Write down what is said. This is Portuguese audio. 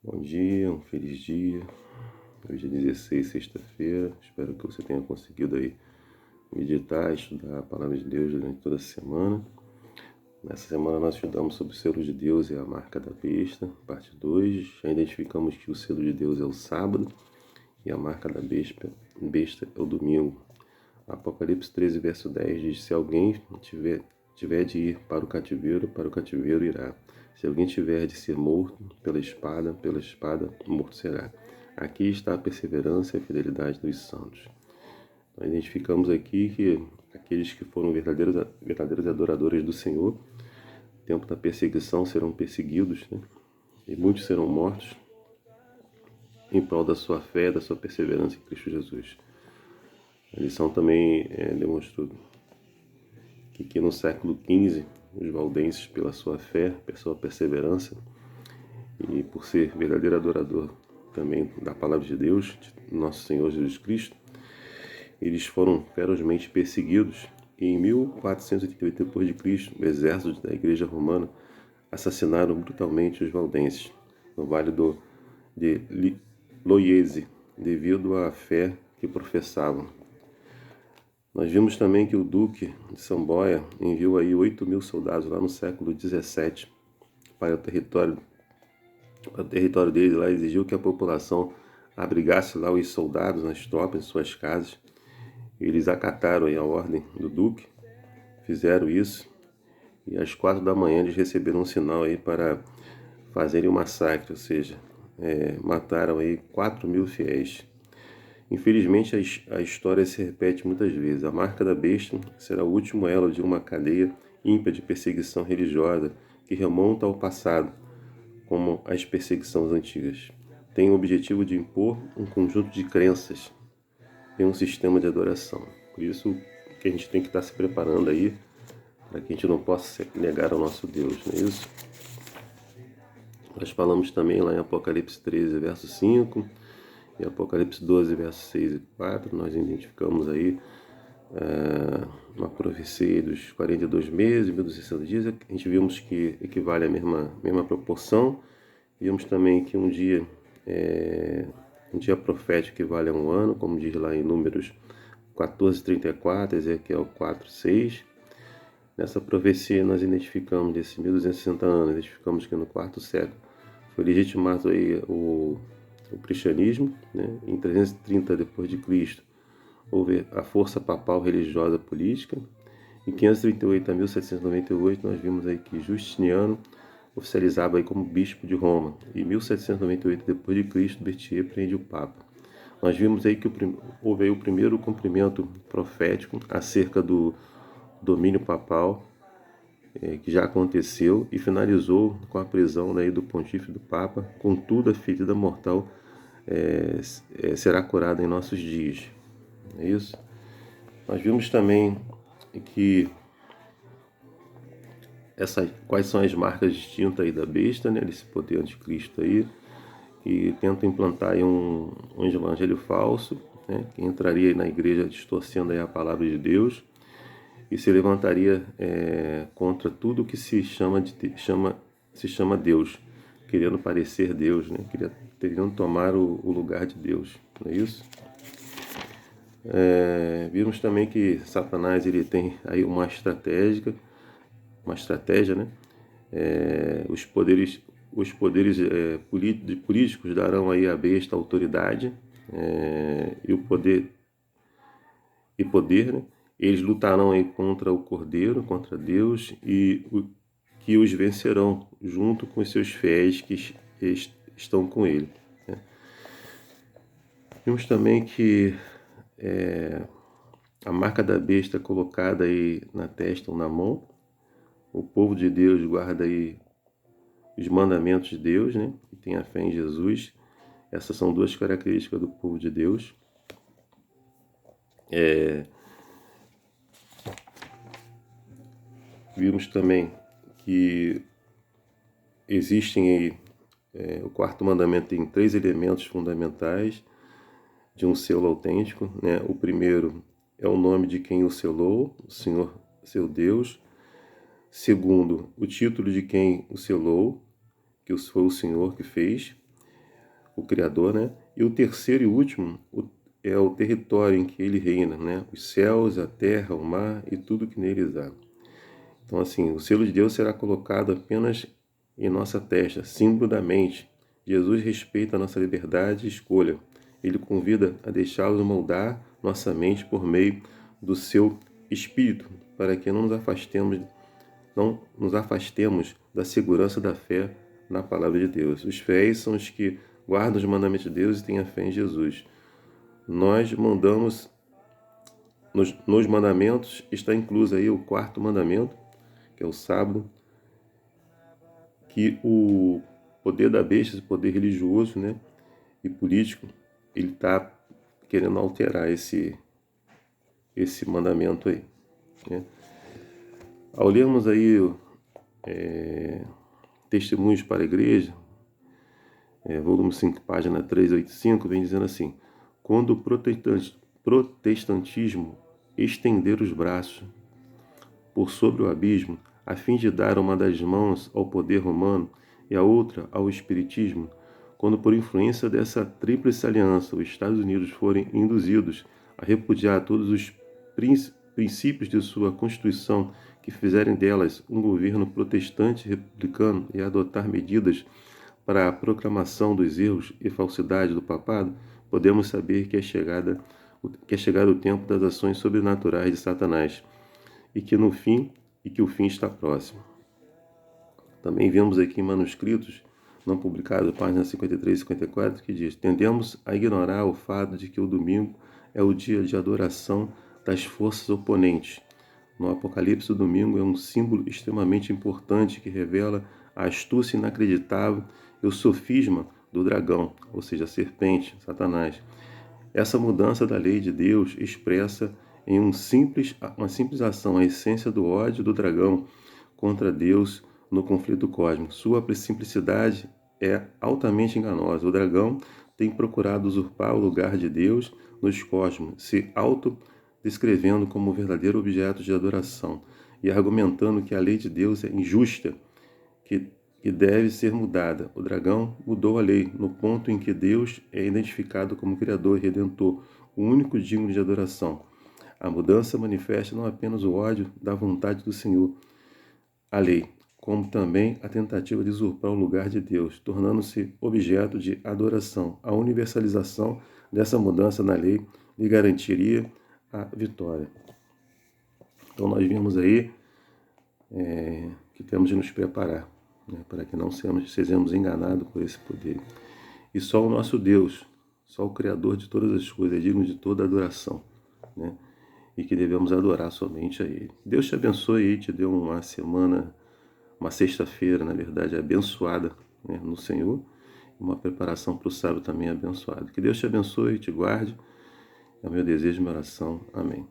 Bom dia, um feliz dia. Hoje é 16, sexta-feira. Espero que você tenha conseguido aí meditar, estudar a palavra de Deus durante toda a semana. Nessa semana nós estudamos sobre o selo de Deus e a marca da besta, parte 2. Já identificamos que o selo de Deus é o sábado e a marca da besta é o domingo. Apocalipse 13, verso 10 diz: se alguém tiver de ir para o cativeiro irá. Se alguém tiver de ser morto pela espada, morto será. Aqui está a perseverança e a fidelidade dos santos. Nós identificamos aqui que aqueles que foram verdadeiros adoradores do Senhor, no tempo da perseguição, serão perseguidos, né? E muitos serão mortos em prol da sua fé, da sua perseverança em Cristo Jesus. A lição também demonstrou que no século XV, os valdenses, pela sua fé, pela sua perseverança e por ser verdadeiro adorador também da palavra de Deus, de nosso Senhor Jesus Cristo, eles foram ferozmente perseguidos e em 1488 d.C., o exército da Igreja Romana assassinaram brutalmente os valdenses no vale de Loiese, devido à fé que professavam. Nós vimos também que o Duque de Samboia enviou aí 8.000 soldados lá no século XVII para o território dele. Lá exigiu que a população abrigasse lá os soldados nas tropas, em suas casas. Eles acataram aí a ordem do Duque, fizeram isso, e às 4 da manhã eles receberam um sinal aí para fazerem um massacre, ou seja, mataram aí 4.000 fiéis. Infelizmente, a história se repete muitas vezes. A marca da besta será o último elo de uma cadeia ímpia de perseguição religiosa que remonta ao passado, como as perseguições antigas. Tem o objetivo de impor um conjunto de crenças e um sistema de adoração. Por isso que a gente tem que estar se preparando aí para que a gente não possa negar ao nosso Deus, não é isso? Nós falamos também lá em Apocalipse 13, verso 5, e Apocalipse 12, versos 6 e 4, nós identificamos aí uma profecia dos 42 meses, 1.260 dias. A gente vimos que equivale à mesma proporção. Vimos também que um dia profético equivale a um ano, como diz lá em Números 14:34, Ezequiel 4:6. Nessa profecia nós identificamos desses 1.260 anos, identificamos que no quarto século foi legitimado aí o cristianismo, né? Em 330 depois de Cristo houve a força papal religiosa política. Em 538 a 1798 nós vimos aí que Justiniano oficializava aí como bispo de Roma. Em 1798 depois de Cristo, Berthier prende o Papa. Nós vimos aí que houve aí o primeiro cumprimento profético acerca do domínio papal, que já aconteceu, e finalizou com a prisão, né, do pontífice do Papa. Contudo, a ferida mortal será curada em nossos dias. É isso? Nós vimos também que quais são as marcas distintas aí da besta, né, desse poder anticristo aí, que tenta implantar aí um evangelho falso, né, que entraria na igreja distorcendo aí a palavra de Deus e se levantaria contra tudo que se chama Deus, querendo parecer Deus, né, querendo tomar o lugar de Deus, não é isso? Vimos também que Satanás ele tem aí uma estratégia, né? Os poderes políticos darão aí à besta autoridade e poder, né? Eles lutarão aí contra o Cordeiro, contra Deus, e que os vencerão junto com os seus fiéis que estão com ele, né? Vimos também que a marca da besta colocada aí na testa ou na mão. O povo de Deus guarda aí os mandamentos de Deus, né? E tem a fé em Jesus. Essas são duas características do povo de Deus. Vimos também que existem aí, o quarto mandamento tem 3 elementos fundamentais de um selo autêntico, né? O primeiro é o nome de quem o selou, o Senhor, seu Deus. Segundo, o título de quem o selou, que foi o Senhor que fez. o Criador, né? E o terceiro e último é o território em que ele reina, né? Os céus, a terra, o mar e tudo que neles há. Então, assim, o selo de Deus será colocado apenas em nossa testa, símbolo da mente. Jesus respeita a nossa liberdade e escolha. Ele convida a deixá-lo moldar nossa mente por meio do seu Espírito, para que não nos afastemos da segurança da fé na palavra de Deus. Os fiéis são os que guardam os mandamentos de Deus e têm a fé em Jesus. Nós mandamos, nos mandamentos está incluso aí o quarto mandamento, que é o sábado, que o poder da besta, esse poder religioso, né, e político, ele está querendo alterar esse mandamento aí, né? Ao lermos aí Testemunhos para a Igreja, volume 5, página 385, vem dizendo assim: quando o protestantismo estender os braços por sobre o abismo, a fim de dar uma das mãos ao poder romano e a outra ao espiritismo, quando por influência dessa tríplice aliança os Estados Unidos forem induzidos a repudiar todos os princípios de sua Constituição que fizerem delas um governo protestante republicano e adotar medidas para a proclamação dos erros e falsidades do papado, podemos saber que é chegado o tempo das ações sobrenaturais de Satanás e que o fim está próximo. Também vemos aqui em manuscritos não publicados, páginas 53 e 54, que diz: tendemos a ignorar o fato de que o domingo é o dia de adoração das forças oponentes. No Apocalipse, o domingo é um símbolo extremamente importante que revela a astúcia inacreditável e o sofisma do dragão, ou seja, a serpente, Satanás. Essa mudança da lei de Deus expressa em uma simples ação a essência do ódio do dragão contra Deus no conflito cósmico. Sua simplicidade é altamente enganosa. O dragão tem procurado usurpar o lugar de Deus nos cosmos, se descrevendo como o verdadeiro objeto de adoração e argumentando que a lei de Deus é injusta, que deve ser mudada. O dragão mudou a lei no ponto em que Deus é identificado como Criador e Redentor, o único digno de adoração. A mudança manifesta não apenas o ódio da vontade do Senhor, a lei, como também a tentativa de usurpar o lugar de Deus, tornando-se objeto de adoração. A universalização dessa mudança na lei lhe garantiria a vitória. Então nós vimos aí que temos de nos preparar, né, para que não sejamos enganados por esse poder. E só o nosso Deus, só o Criador de todas as coisas, é digno de toda adoração, né? E que devemos adorar somente a Ele. Deus te abençoe e te dê uma semana, uma sexta-feira, na verdade, abençoada, né, no Senhor, e uma preparação para o sábado também abençoado. Que Deus te abençoe e te guarde. É o meu desejo e minha oração. Amém.